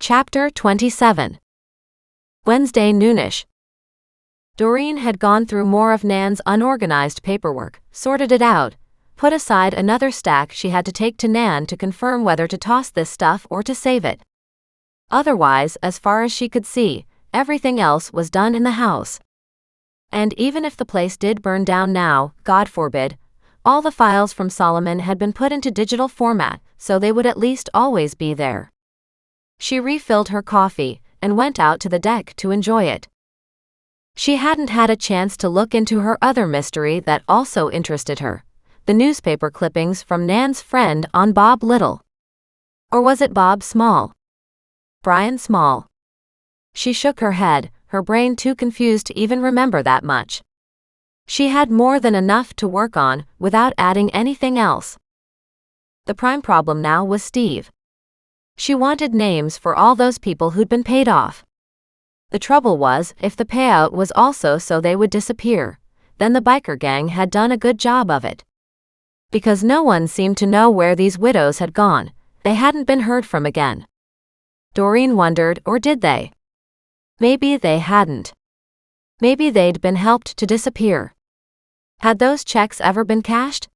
Chapter 27. Wednesday noonish. Doreen had gone through more of Nan's unorganized paperwork, sorted it out, put aside another stack she had to take to Nan to confirm whether to toss this stuff or to save it. Otherwise, as far as she could see, everything else was done in the house. And even if the place did burn down now, God forbid, all the files from Solomon had been put into digital format, so they would at least always be there. She refilled her coffee and went out to the deck to enjoy it. She hadn't had a chance to look into her other mystery that also interested her, the newspaper clippings from Nan's friend on Bob Little. Or was it Bob Small? Brian Small. She shook her head, her brain too confused to even remember that much. She had more than enough to work on without adding anything else. The prime problem now was Steve. She wanted names for all those people who'd been paid off. The trouble was, if the payout was also so they would disappear, then the biker gang had done a good job of it. Because no one seemed to know where these widows had gone, they hadn't been heard from again. Doreen wondered, or did they? Maybe they hadn't. Maybe they'd been helped to disappear. Had those checks ever been cashed?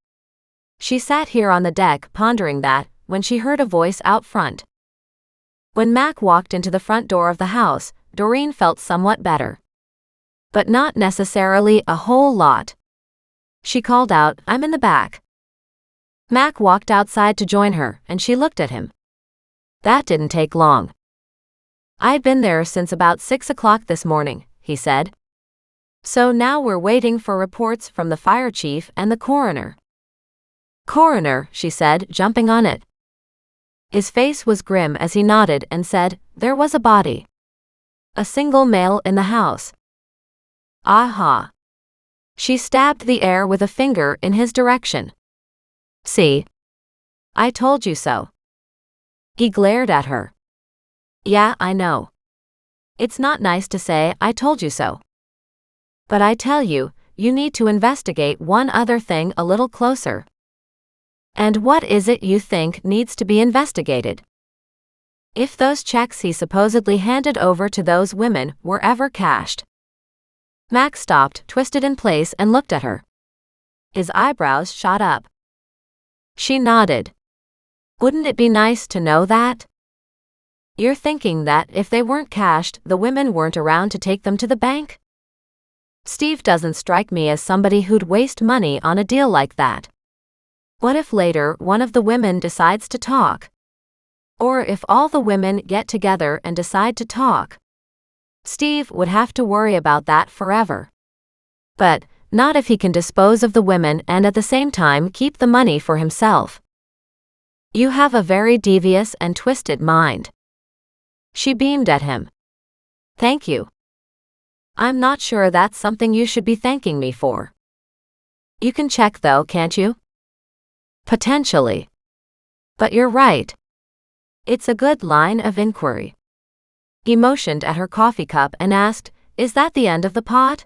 She sat here on the deck pondering that, when she heard a voice out front. When Mac walked into the front door of the house, Doreen felt somewhat better. But not necessarily a whole lot. She called out, "I'm in the back." Mac walked outside to join her, and she looked at him. That didn't take long. "I'd been there since about 6 o'clock this morning," he said. "So now we're waiting for reports from the fire chief and the coroner." "Coroner," she said, jumping on it. His face was grim as he nodded and said, "There was a body. A single male in the house." Aha. She stabbed the air with a finger in his direction. "See? I told you so." He glared at her. "Yeah, I know. It's not nice to say, 'I told you so.' But I tell you, you need to investigate one other thing a little closer." "And what is it you think needs to be investigated?" "If those checks he supposedly handed over to those women were ever cashed." Max stopped, twisted in place, and looked at her. His eyebrows shot up. She nodded. "Wouldn't it be nice to know that?" "You're thinking that if they weren't cashed, the women weren't around to take them to the bank?" "Steve doesn't strike me as somebody who'd waste money on a deal like that. What if later one of the women decides to talk? Or if all the women get together and decide to talk? Steve would have to worry about that forever. But not if he can dispose of the women and at the same time keep the money for himself." "You have a very devious and twisted mind." She beamed at him. "Thank you. I'm not sure that's something you should be thanking me for." "You can check though, can't you?" "Potentially. But you're right. It's a good line of inquiry." He motioned at her coffee cup and asked, "Is that the end of the pot?"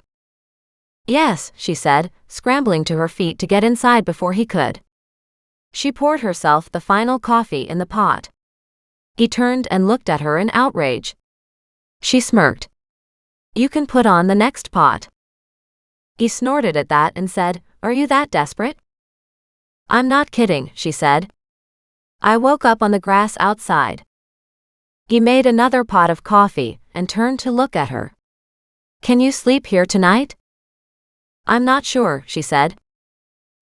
"Yes," she said, scrambling to her feet to get inside before he could. She poured herself the final coffee in the pot. He turned and looked at her in outrage. She smirked. "You can put on the next pot." He snorted at that and said, "Are you that desperate?" "I'm not kidding," she said. "I woke up on the grass outside." He made another pot of coffee and turned to look at her. "Can you sleep here tonight?" "I'm not sure," she said.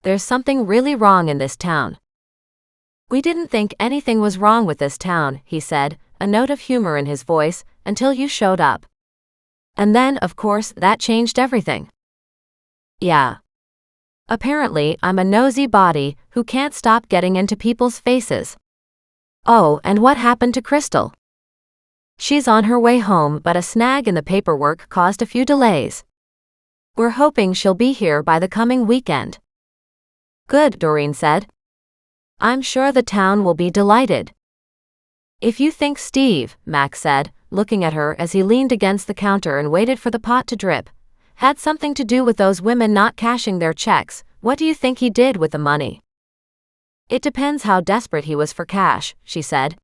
"There's something really wrong in this town." "We didn't think anything was wrong with this town," he said, a note of humor in his voice, "until you showed up. And then, of course, that changed everything." "Yeah. Apparently, I'm a nosy body who can't stop getting into people's faces." "Oh, and what happened to Crystal?" "She's on her way home, but a snag in the paperwork caused a few delays. We're hoping she'll be here by the coming weekend." "Good," Doreen said. "I'm sure the town will be delighted." "If you think Steve," Max said, looking at her as he leaned against the counter and waited for the pot to drip, "had something to do with those women not cashing their checks, what do you think he did with the money?" "It depends how desperate he was for cash," she said.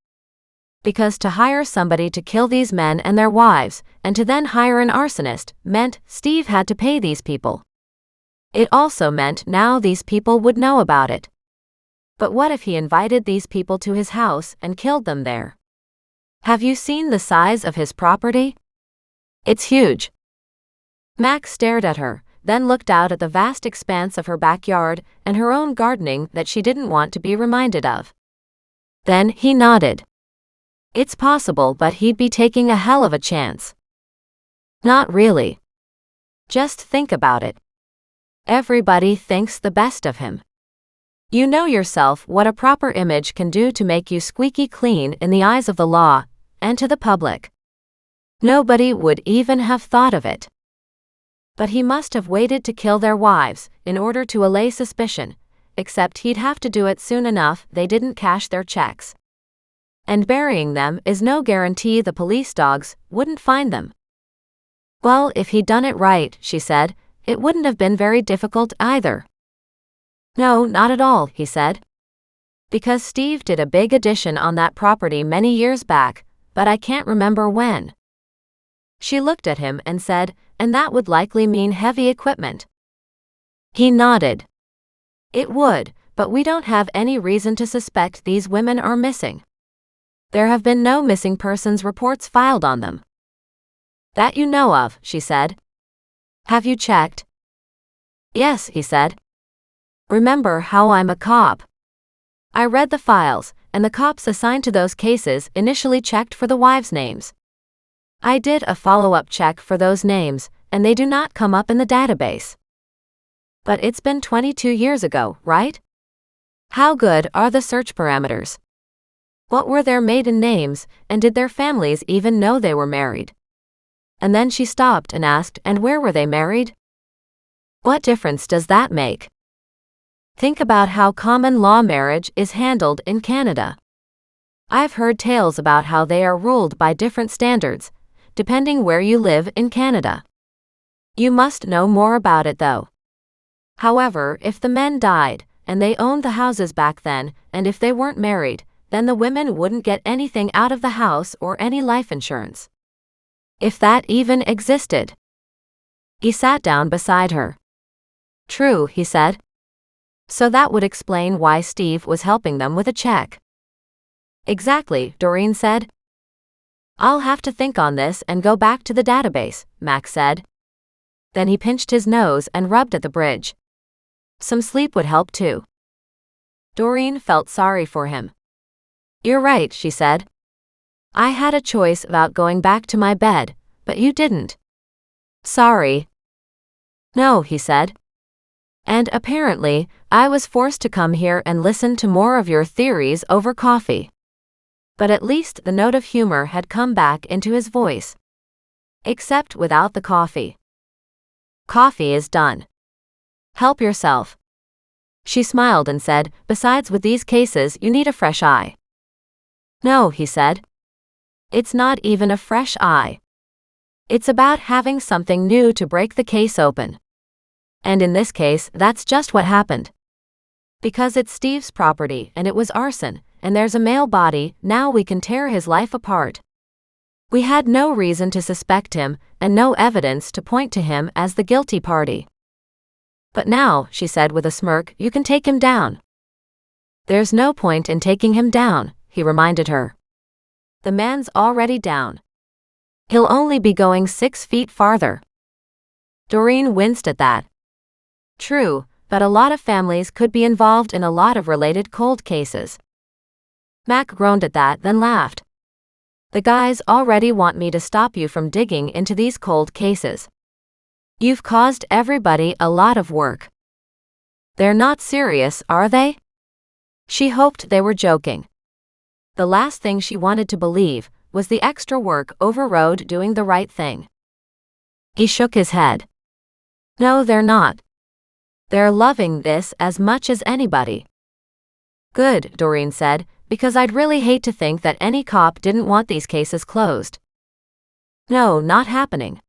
Because to hire somebody to kill these men and their wives, and to then hire an arsonist, meant Steve had to pay these people. It also meant now these people would know about it. But what if he invited these people to his house and killed them there? Have you seen the size of his property? It's huge. Mac stared at her, then looked out at the vast expanse of her backyard and her own gardening that she didn't want to be reminded of. Then he nodded. It's possible, but he'd be taking a hell of a chance. Not really. Just think about it. Everybody thinks the best of him. You know yourself what a proper image can do to make you squeaky clean in the eyes of the law and to the public. Nobody would even have thought of it. But he must have waited to kill their wives in order to allay suspicion, except he'd have to do it soon enough they didn't cash their checks. And burying them is no guarantee the police dogs wouldn't find them. Well, if he'd done it right, she said, it wouldn't have been very difficult either. No, not at all, he said. Because Steve did a big addition on that property many years back, but I can't remember when. She looked at him and said, and that would likely mean heavy equipment. He nodded. It would, but we don't have any reason to suspect these women are missing. There have been no missing persons reports filed on them. That you know of, she said. Have you checked? Yes, he said. Remember how I'm a cop. I read the files, and the cops assigned to those cases initially checked for the wives' names. I did a follow-up check for those names, and they do not come up in the database. But it's been 22 years ago, right? How good are the search parameters? What were their maiden names, and did their families even know they were married? And then she stopped and asked, and where were they married? What difference does that make? Think about how common law marriage is handled in Canada. I've heard tales about how they are ruled by different standards, depending where you live in Canada. You must know more about it though. However, if the men died, and they owned the houses back then, and if they weren't married, then the women wouldn't get anything out of the house or any life insurance. If that even existed. He sat down beside her. True, he said. So that would explain why Steve was helping them with a check. Exactly, Doreen said. I'll have to think on this and go back to the database, Max said. Then he pinched his nose and rubbed at the bridge. Some sleep would help too. Doreen felt sorry for him. You're right, she said. I had a choice about going back to my bed, but you didn't. Sorry. No, he said. And apparently, I was forced to come here and listen to more of your theories over coffee. But at least the note of humor had come back into his voice. Except without the coffee. Coffee is done. Help yourself. She smiled and said, besides with these cases you need a fresh eye. No, he said. It's not even a fresh eye. It's about having something new to break the case open. And in this case, that's just what happened. Because it's Steve's property and it was arson, and there's a male body, now we can tear his life apart. We had no reason to suspect him, and no evidence to point to him as the guilty party. But now, she said with a smirk, you can take him down. There's no point in taking him down, he reminded her. The man's already down. He'll only be going 6 feet farther. Doreen winced at that. True, but a lot of families could be involved in a lot of related cold cases. Mac groaned at that, then laughed. The guys already want me to stop you from digging into these cold cases. You've caused everybody a lot of work. They're not serious, are they? She hoped they were joking. The last thing she wanted to believe was the extra work overrode doing the right thing. He shook his head. No, they're not. They're loving this as much as anybody. Good, Doreen said, because I'd really hate to think that any cop didn't want these cases closed. No, not happening.